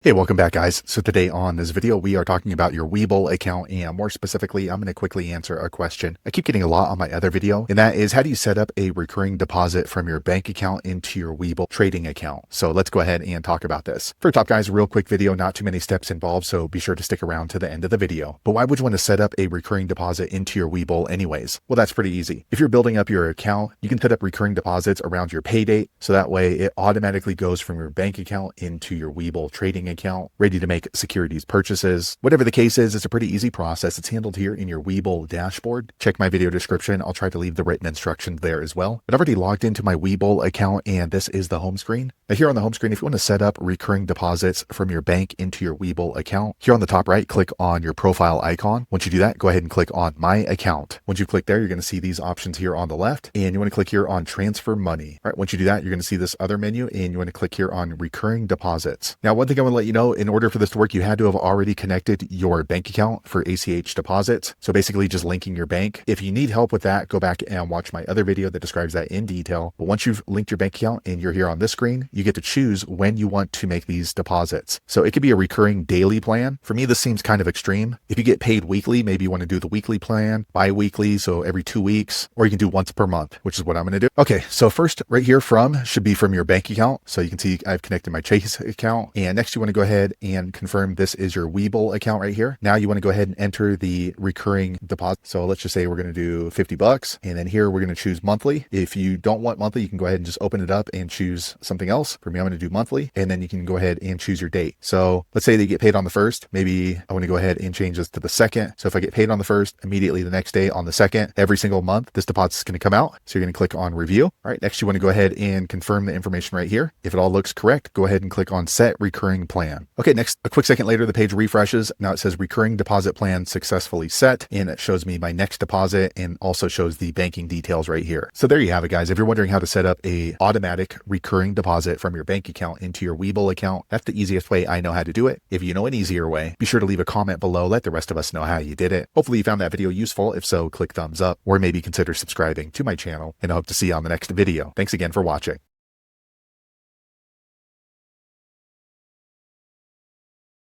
Hey, welcome back guys. So today on this video, we are talking about your WeBull account, and more specifically, I'm going to quickly answer a question I keep getting a lot on my other video, and that is how do you set up a recurring deposit from your bank account into your WeBull trading account? So let's go ahead and talk about this. First off guys, real quick video, not too many steps involved, so be sure to stick around to the end of the video. But why would you want to set up a recurring deposit into your WeBull anyways? Well, that's pretty easy. If you're building up your account, you can set up recurring deposits around your pay date, so that way it automatically goes from your bank account into your WeBull trading account, ready to make securities purchases. Whatever the case is, it's a pretty easy process. It's handled here in your WeBull dashboard. Check my video description. I'll try to leave the written instructions there as well. But I've already logged into my WeBull account, and this is the home screen. Now here on the home screen, if you want to set up recurring deposits from your bank into your WeBull account, here on the top right, click on your profile icon. Once you do that, go ahead and click on My Account. Once you click there, you're going to see these options here on the left, and you want to click here on Transfer Money. All right, once you do that, you're going to see this other menu, and you want to click here on Recurring Deposits. Now, one thing I want to let you know, in order for this to work, you had to have already connected your bank account for ACH deposits. So basically just linking your bank. If you need help with that, go back and watch my other video that describes that in detail. But once you've linked your bank account and you're here on this screen, you get to choose when you want to make these deposits. So it could be a recurring daily plan. For me, this seems kind of extreme. If you get paid weekly, maybe you want to do the weekly plan, bi-weekly, so every 2 weeks, or you can do once per month, which is what I'm going to do. Okay, so first right here should be from your bank account. So you can see I've connected my Chase account, and next you want to go ahead and confirm this is your WeBull account right here. Now you want to go ahead and enter the recurring deposit. So let's just say we're going to do $50, and then here we're going to choose monthly. If you don't want monthly, you can go ahead and just open it up and choose something else. For me, I'm going to do monthly, and then you can go ahead and choose your date. So let's say they get paid on the 1st. Maybe I want to go ahead and change this to the 2nd. So if I get paid on the 1st, immediately the next day on the 2nd, every single month, this deposit is going to come out. So you're going to click on review. All right, next you want to go ahead and confirm the information right here. If it all looks correct, go ahead and click on set recurring plan. Okay, next, a quick second later, the page refreshes. Now it says recurring deposit plan successfully set, and it shows me my next deposit and also shows the banking details right here. So there you have it guys. If you're wondering how to set up a automatic recurring deposit from your bank account into your WeBull account, that's the easiest way I know how to do it. If you know an easier way, be sure to leave a comment below. Let the rest of us know how you did it. Hopefully you found that video useful. If so, click thumbs up or maybe consider subscribing to my channel, and I hope to see you on the next video. Thanks again for watching.